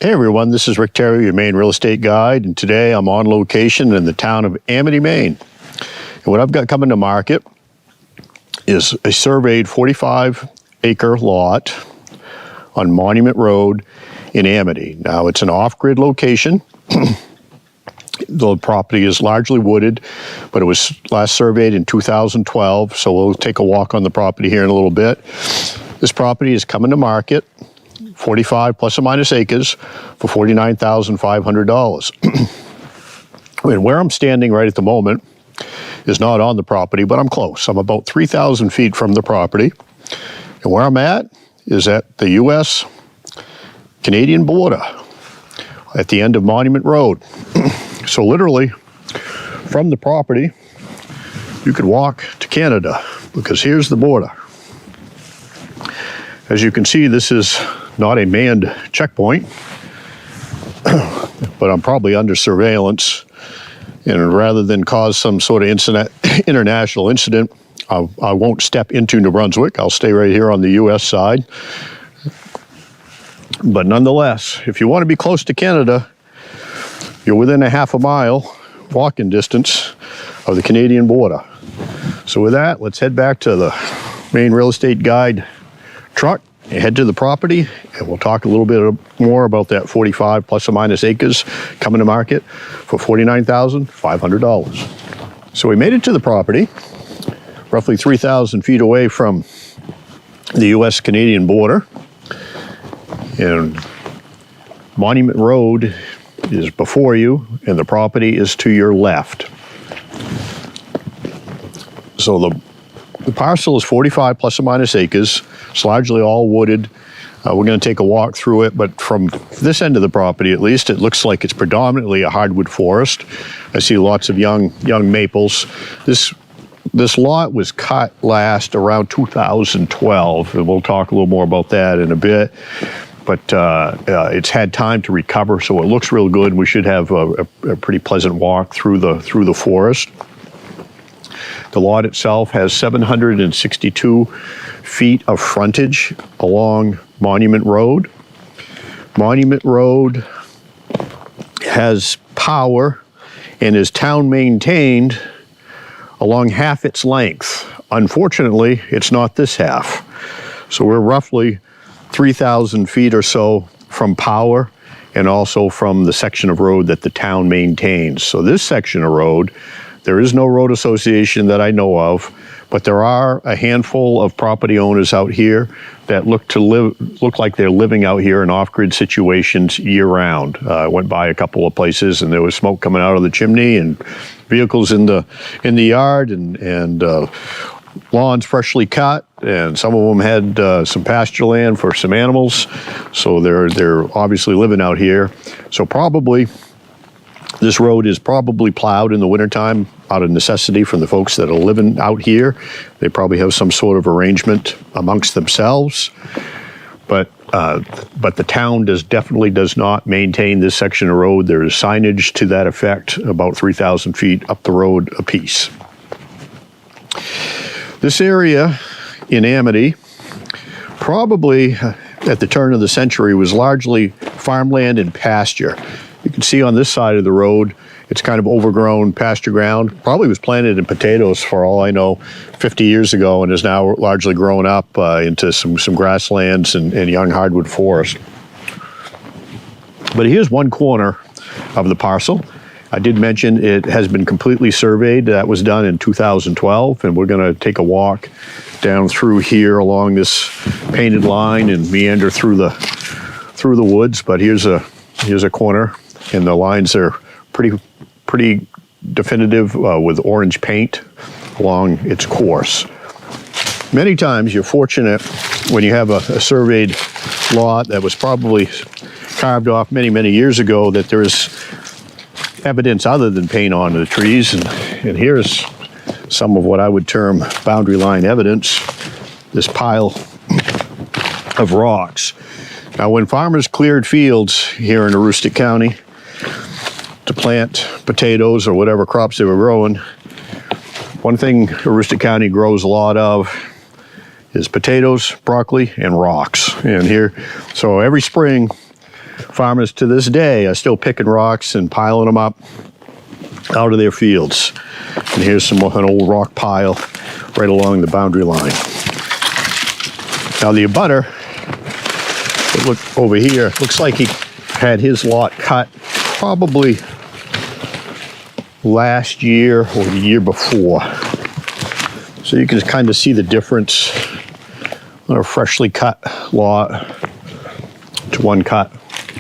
Hey everyone, this is Rick Terry, your Maine real estate guide, and today I'm on location in the town of Amity, Maine. And what I've got coming to market is a surveyed 45-acre lot on Monument Road in Amity. Now it's an off-grid location. The property is largely wooded, but it was last surveyed in 2012, so we'll take a walk on the property here in a little bit. This property is coming to market, 45 plus or minus acres, for $49,500. And where I'm standing right at the moment is not on the property, but I'm close. I'm about 3,000 feet from the property. And where I'm at is at the U.S.-Canadian border at the end of Monument Road. So literally, from the property, you could walk to Canada, because here's the border. As you can see, this is not a manned checkpoint, but I'm probably under surveillance. And rather than cause some sort of international incident, I won't step into New Brunswick. I'll stay right here on the U.S. side. But nonetheless, if you want to be close to Canada, you're within a half a mile walking distance of the Canadian border. So with that, let's head back to the Maine Real Estate Guide truck and head to the property, and we'll talk a little bit more about that 45 plus or minus acres coming to market for $49,500. So we made it to the property, roughly 3,000 feet away from the U.S.-Canadian border. And Monument Road is before you, and the property is to your left. So the parcel is 45 plus or minus acres. It's largely all wooded. We're going to take a walk through it, but from this end of the property, at least, it looks like it's predominantly a hardwood forest. I see lots of young maples. This lot was cut last around 2012, and we'll talk a little more about that in a bit. But it's had time to recover, so it looks real good. We should have a pretty pleasant walk through the forest. The lot itself has 762 feet of frontage along Monument Road. Monument Road has power and is town maintained along half its length. Unfortunately, it's not this half. So we're roughly 3,000 feet or so from power and also from the section of road that the town maintains. So this section of road, there is no road association that I know of, but there are a handful of property owners out here that look like they're living out here in off-grid situations year-round. I went by a couple of places and there was smoke coming out of the chimney and vehicles in the yard and lawns freshly cut, and some of them had some pasture land for some animals. So they're obviously living out here. So probably this road is probably plowed in the wintertime out of necessity from the folks that are living out here. They probably have some sort of arrangement amongst themselves. But the town definitely does not maintain this section of road. There is signage to that effect about 3,000 feet up the road apiece. This area in Amity, probably at the turn of the century, was largely farmland and pasture. You can see on this side of the road, it's kind of overgrown pasture ground. Probably was planted in potatoes, for all I know, 50 years ago, and is now largely grown up into some grasslands and young hardwood forest. But here's one corner of the parcel. I did mention it has been completely surveyed. That was done in 2012, and we're going to take a walk down through here along this painted line and meander through the woods. But here's a corner, and the lines are pretty definitive with orange paint along its course. Many times you're fortunate when you have a surveyed lot that was probably carved off many years ago that there is evidence other than paint on the trees, and here's some of what I would term boundary line evidence, this pile of rocks. Now, when farmers cleared fields here in Aroostook County to plant potatoes or whatever crops they were growing, one thing Aroostook County grows a lot of is potatoes, broccoli, and rocks. And here, so every spring, farmers to this day are still picking rocks and piling them up out of their fields. And here's an old rock pile right along the boundary line. Now the abutter, look over here, looks like he had his lot cut probably last year or the year before. So you can kind of see the difference on a freshly cut lot to one cut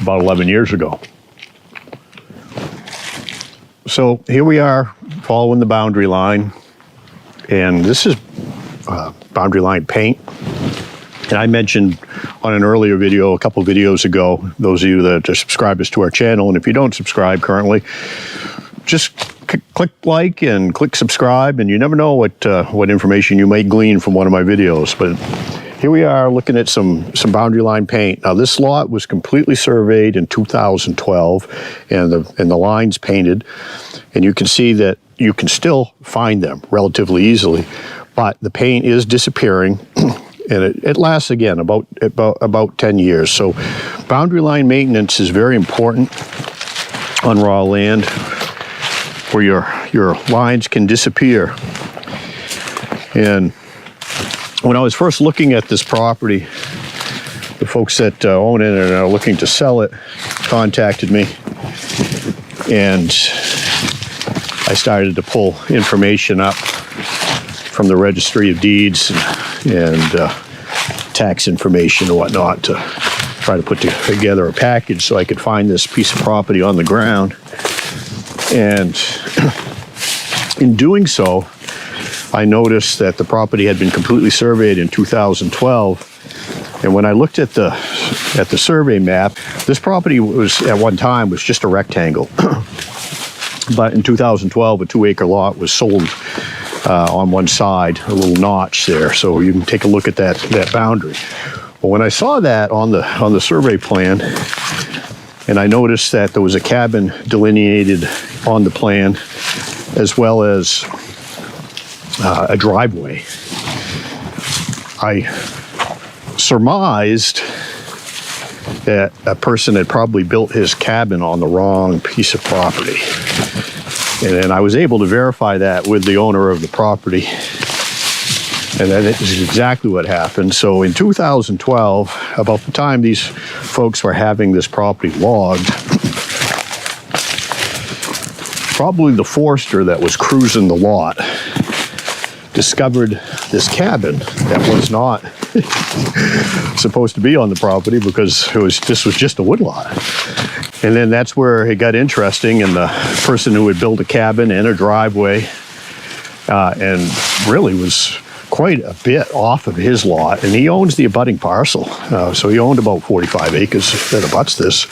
about 11 years ago. So here we are following the boundary line, and this is boundary line paint. And I mentioned on an earlier video, a couple videos ago, those of you that are subscribers to our channel, and if you don't subscribe currently, just click like and click subscribe, and you never know what information you might glean from one of my videos. But here we are looking at some boundary line paint. Now this lot was completely surveyed in 2012, and the lines painted, and you can see that you can still find them relatively easily, but the paint is disappearing. And it lasts, again, about 10 years. So boundary line maintenance is very important on raw land where your lines can disappear. And when I was first looking at this property, the folks that own it and are looking to sell it contacted me, and I started to pull information up from the Registry of Deeds and tax information and whatnot to try to put together a package so I could find this piece of property on the ground. And in doing so, I noticed that the property had been completely surveyed in 2012. And when I looked at the survey map, this property was at one time was just a rectangle. But in 2012, a 2-acre lot was sold on one side, a little notch there, so you can take a look at that boundary. Well, when I saw that on the survey plan, and I noticed that there was a cabin delineated on the plan, as well as a driveway, I surmised that a person had probably built his cabin on the wrong piece of property. And then I was able to verify that with the owner of the property. And that is exactly what happened. So in 2012, about the time these folks were having this property logged, probably the forester that was cruising the lot discovered this cabin that was not supposed to be on the property, because this was just a woodlot. And then that's where it got interesting, and the person who had built a cabin and a driveway and really was quite a bit off of his lot, and he owns the abutting parcel. So he owned about 45 acres that abuts this.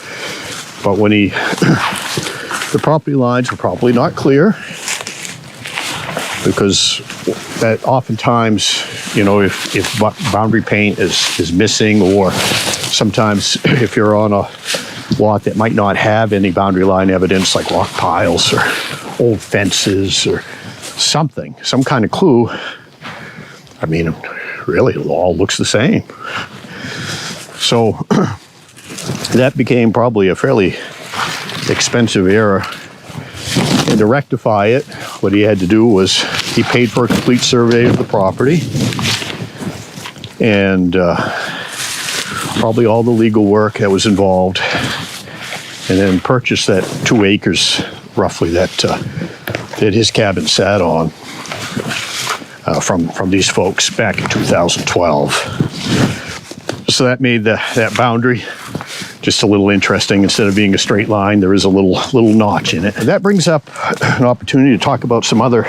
But when the property lines were probably not clear, because that oftentimes, you know, if boundary paint is missing, or sometimes if you're on a lot that might not have any boundary line evidence, like rock piles or old fences or something, some kind of clue, I mean, really, it all looks the same. So that became probably a fairly expensive error. And to rectify it, what he had to do was he paid for a complete survey of the property, and probably all the legal work that was involved, and then purchased that 2 acres roughly that his cabin sat on from these folks back in 2012. So that made that boundary just a little interesting. Instead of being a straight line, there is a little notch in it. And that brings up an opportunity to talk about some other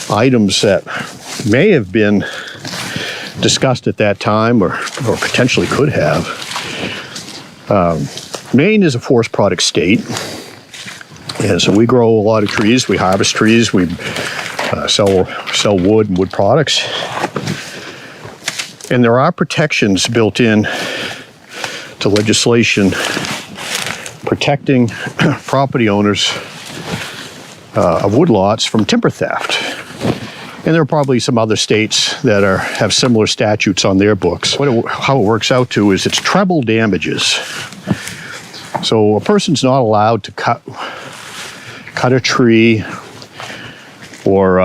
items that may have been discussed at that time, or potentially could have. Maine is a forest product state, and so we grow a lot of trees. We harvest trees. We sell wood and wood products, and there are protections built in to legislation protecting property owners of woodlots from timber theft. And there are probably some other states that have similar statutes on their books. How it works out to is it's treble damages. So a person's not allowed to cut a tree or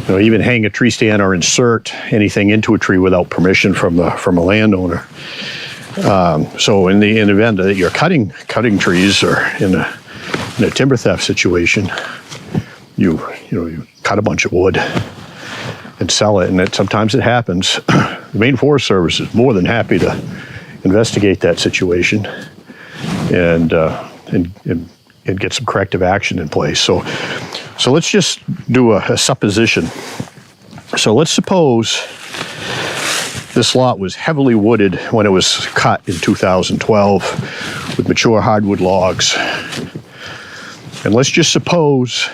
even hang a tree stand or insert anything into a tree without permission from a landowner. So in the event that you're cutting trees or in a timber theft situation, you cut a bunch of wood and sell it, and sometimes it happens. The Maine Forest Service is more than happy to investigate that situation and get some corrective action in place. So let's just do a supposition. So let's suppose this lot was heavily wooded when it was cut in 2012 with mature hardwood logs. And let's just suppose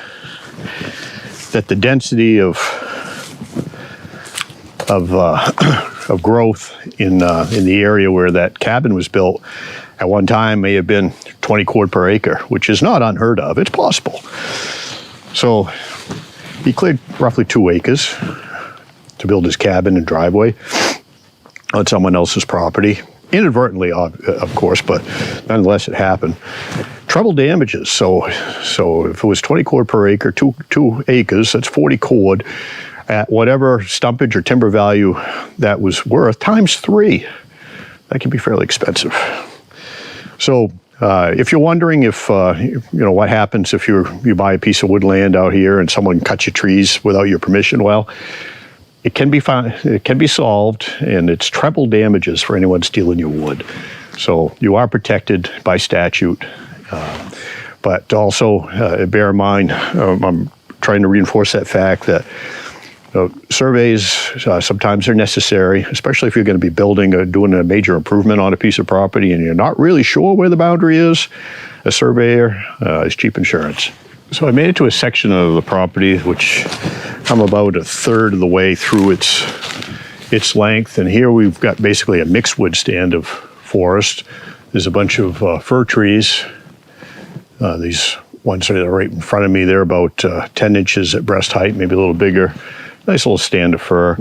that the density of growth in the area where that cabin was built at one time may have been 20 cord per acre, which is not unheard of. It's possible. So he cleared roughly 2 acres to build his cabin and driveway on someone else's property. Inadvertently, of course, but nonetheless it happened. Treble damages, so if it was 20 cord per acre, 2 acres, that's 40 cord at whatever stumpage or timber value that was worth, times 3. That can be fairly expensive. So if you're wondering if, what happens if you buy a piece of woodland out here and someone cuts your trees without your permission, well, it can be solved, and it's treble damages for anyone stealing your wood. So you are protected by statute. But also bear in mind, I'm trying to reinforce that fact that surveys sometimes are necessary, especially if you're going to be building or doing a major improvement on a piece of property and you're not really sure where the boundary is. A surveyor is cheap insurance. So I made it to a section of the property which I'm about a third of the way through its length, and here we've got basically a mixed wood stand of forest. There's a bunch of fir trees. These ones that are right in front of me, they're about 10 inches at breast height, maybe a little bigger. Nice little stand of fir.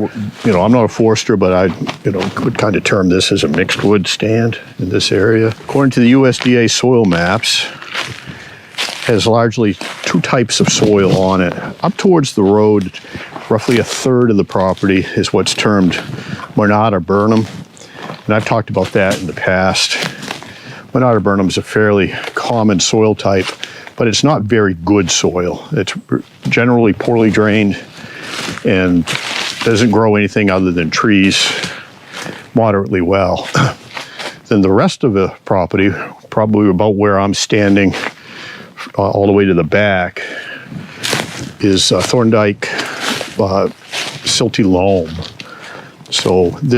I'm not a forester, but I would kind of term this as a mixed wood stand in this area. According to the USDA soil maps, has largely 2 types of soil on it. Up towards the road, roughly a third of the property is what's termed Mart or Burnham. And I've talked about that in the past. Mart or Burnham is a fairly common soil type, but it's not very good soil. It's generally poorly drained and doesn't grow anything other than trees moderately well. Then the rest of the property, probably about where I'm standing, all the way to the back, is Thorndike silty loam. So in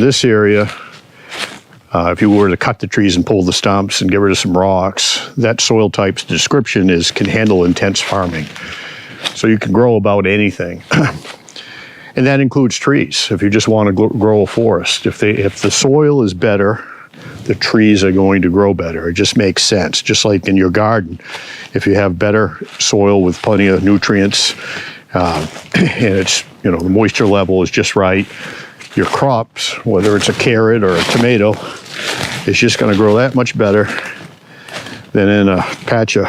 this area, if you were to cut the trees and pull the stumps and get rid of some rocks, that soil type's description can handle intense farming. So you can grow about anything. And that includes trees, if you just want to grow a forest. If the soil is better, the trees are going to grow better. It just makes sense. Just like in your garden, if you have better soil with plenty of nutrients, and it's the moisture level is just right, your crops, whether it's a carrot or a tomato, is just going to grow that much better than in a patch of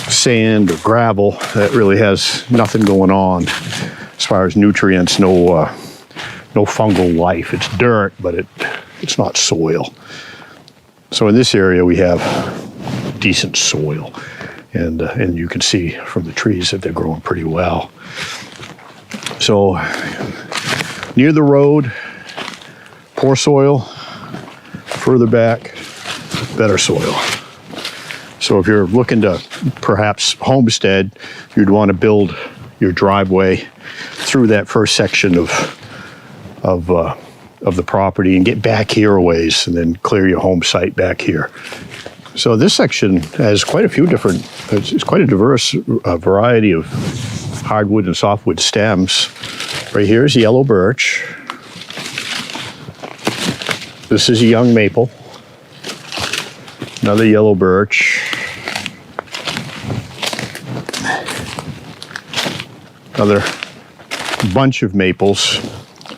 sand or gravel that really has nothing going on as far as nutrients, no fungal life. It's dirt, but it's not soil. So in this area we have decent soil, and you can see from the trees that they're growing pretty well. So near the road, poor soil. Further back, better soil. So if you're looking to perhaps homestead, you'd want to build your driveway through that first section of the property and get back here a ways, and then clear your home site back here. So this section has quite a few different, it's quite a diverse variety of hardwood and softwood stems. Right here is yellow birch. This is a young maple. Another yellow birch. Another bunch of maples.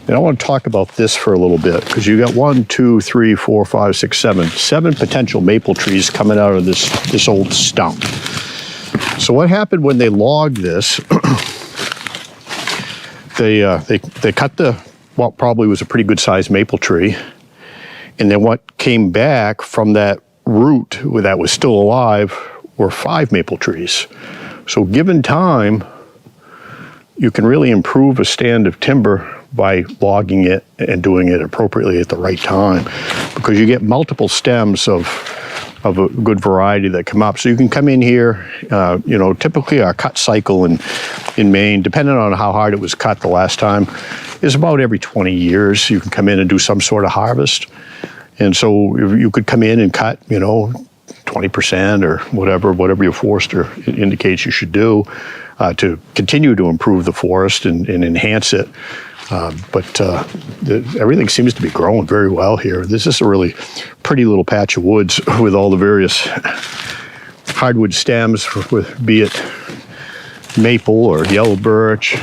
And I want to talk about this for a little bit, because you got 1, 2, 3, 4, 5, 6, 7 potential maple trees coming out of this old stump. So what happened when they logged this? They cut what probably was a pretty good sized maple tree, and then what came back from that root that was still alive were 5 maple trees. So given time, you can really improve a stand of timber by logging it and doing it appropriately at the right time, because you get multiple stems of a good variety that come up. So you can come in here, typically our cut cycle in Maine, depending on how hard it was cut the last time, is about every 20 years. You can come in and do some sort of harvest. And so you could come in and cut, 20% or whatever your forester indicates you should do to continue to improve the forest and enhance it. But everything seems to be growing very well here. This is a really pretty little patch of woods with all the various hardwood stems, be it maple or yellow birch.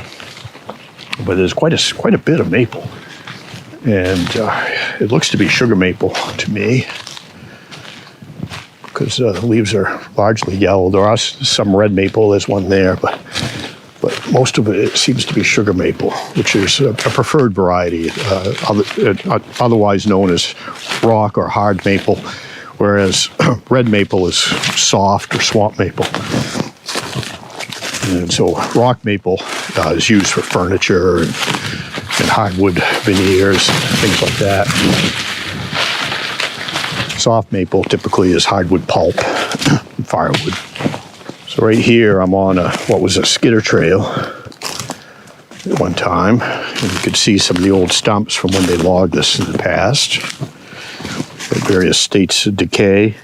But there's quite a bit of maple. And it looks to be sugar maple to me, because the leaves are largely yellow. There are some red maple, there's one there, but most of it seems to be sugar maple, which is a preferred variety, otherwise known as rock or hard maple, whereas red maple is soft or swamp maple. And so rock maple is used for furniture and hardwood veneers, things like that. Soft maple typically is hardwood pulp and firewood. So right here, I'm on what was a skidder trail at one time. And you could see some of the old stumps from when they logged this in the past. At various states of decay.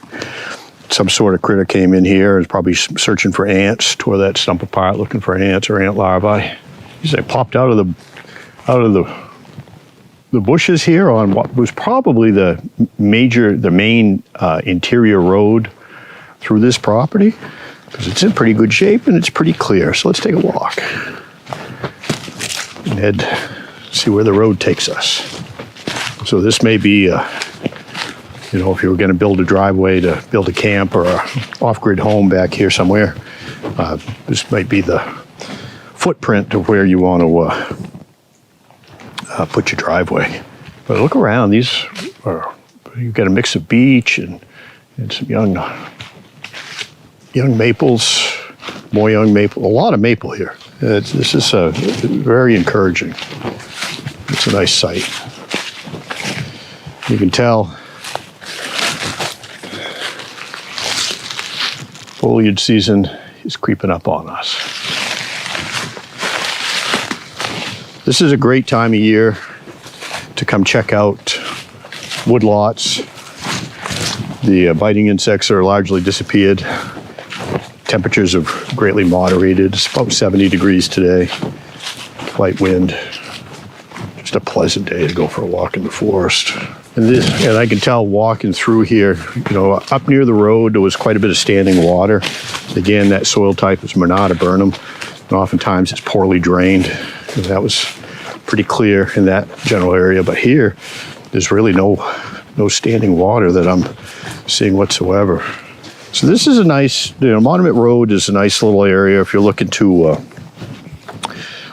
Some sort of critter came in here, is probably searching for ants, tore that stump apart looking for ants or ant larvae. They popped out of the bushes here on what was probably the main interior road through this property, because it's in pretty good shape and it's pretty clear. So let's take a walk and head, see where the road takes us. So this may be, if you were going to build a driveway to build a camp or a off-grid home back here somewhere, this might be the footprint of where you want to put your driveway. But look around, you've got a mix of beech and some young maples, more young maple, a lot of maple here. This is very encouraging. It's a nice site. You can tell foliage season is creeping up on us. This is a great time of year to come check out woodlots. The biting insects are largely disappeared. Temperatures have greatly moderated. It's about 70 degrees today. Light wind. Just a pleasant day to go for a walk in the forest. And I can tell walking through here, up near the road, there was quite a bit of standing water. Again, that soil type is Monada Burnham, and oftentimes it's poorly drained. And that was pretty clear in that general area. But here, there's really no standing water that I'm seeing whatsoever. So this is a nice, Monument Road is a nice little area if you're looking for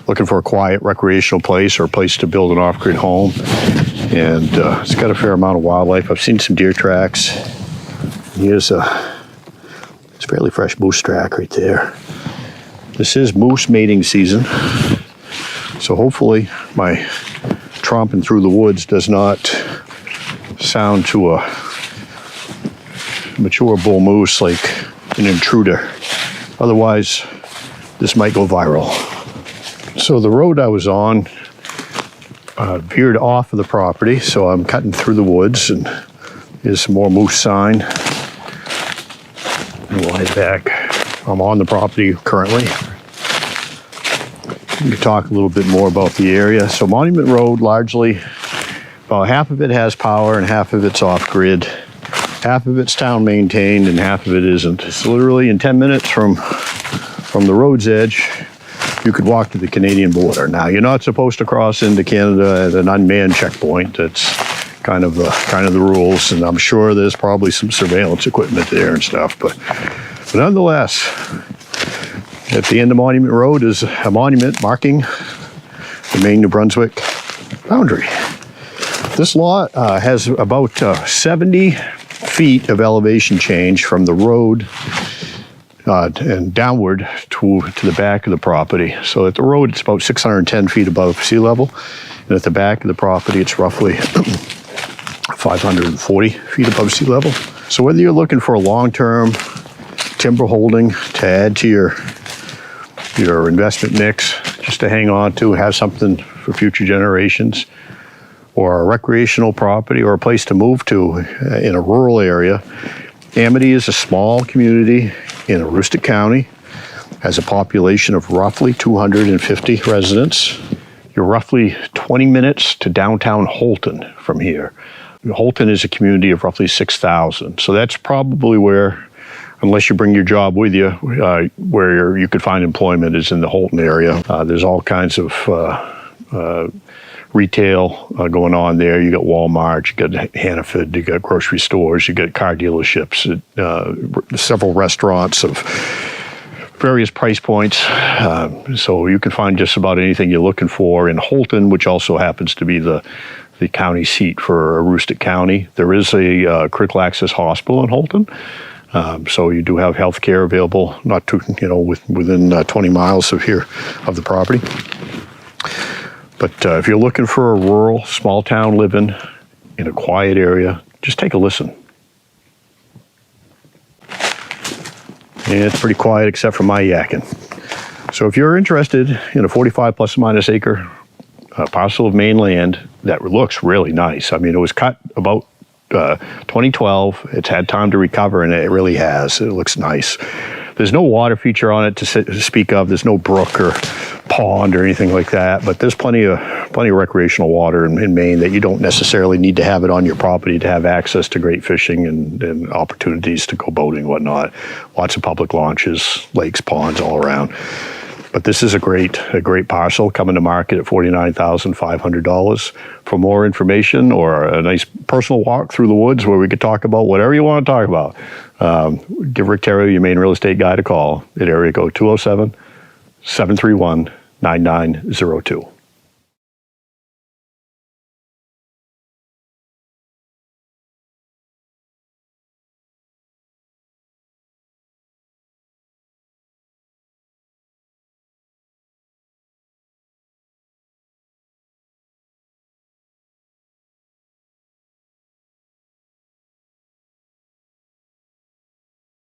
a quiet recreational place or a place to build an off-grid home. And it's got a fair amount of wildlife. I've seen some deer tracks. Here's it's a fairly fresh moose track right there. This is moose mating season. So hopefully my tromping through the woods does not sound to a mature bull moose like an intruder. Otherwise, this might go viral. So the road I was on veered off of the property, so I'm cutting through the woods, and here's some more moose sign. And we'll head back. I'm on the property currently. We can talk a little bit more about the area. So Monument Road, largely, about half of it has power and half of it's off-grid. Half of it's town maintained and half of it isn't. It's literally in 10 minutes from the road's edge. you could walk to the Canadian border. Now, you're not supposed to cross into Canada at an unmanned checkpoint. That's kind of the rules, and I'm sure there's probably some surveillance equipment there and stuff. But nonetheless, at the end of Monument Road is a monument marking the Maine-New Brunswick boundary. This lot has about 70 feet of elevation change from the road and downward to the back of the property. So at the road, it's about 610 feet above sea level. And at the back of the property, it's roughly 540 feet above sea level. So whether you're looking for a long-term timber holding to add to your investment mix, just to hang on to, have something for future generations, or a recreational property, or a place to move to in a rural area, Amity is a small community in Aroostook County, has a population of roughly 250 residents. You're roughly 20 minutes to downtown Houlton from here. Houlton is a community of roughly 6,000. So that's probably where, unless you bring your job with you, where you could find employment is in the Houlton area. There's all kinds of retail going on there. You got Walmart, you got Hannaford, you got grocery stores, you got car dealerships, several restaurants of various price points. So you can find just about anything you're looking for in Houlton, which also happens to be the county seat for Aroostook County. There is a critical access hospital in Houlton. So you do have health care available, not too, within 20 miles of the property. But if you're looking for a rural, small town living in a quiet area, just take a listen. And it's pretty quiet except for my yakking. So if you're interested in a 45 plus or minus acre parcel of Maine land that looks really nice. I mean, it was cut about 2012. It's had time to recover, and it really has. It looks nice. There's no water feature on it to speak of. There's no brook or pond or anything like that, but there's plenty of recreational water in Maine that you don't necessarily need to have it on your property to have access to great fishing and opportunities to go boating and whatnot. Lots of public launches, lakes, ponds all around. But this is a great parcel coming to market at $49,500. For more information or a nice personal walk through the woods where we could talk about whatever you want to talk about, give Rick Terrio, your Maine real estate guide, a call at area code 207-731-9902.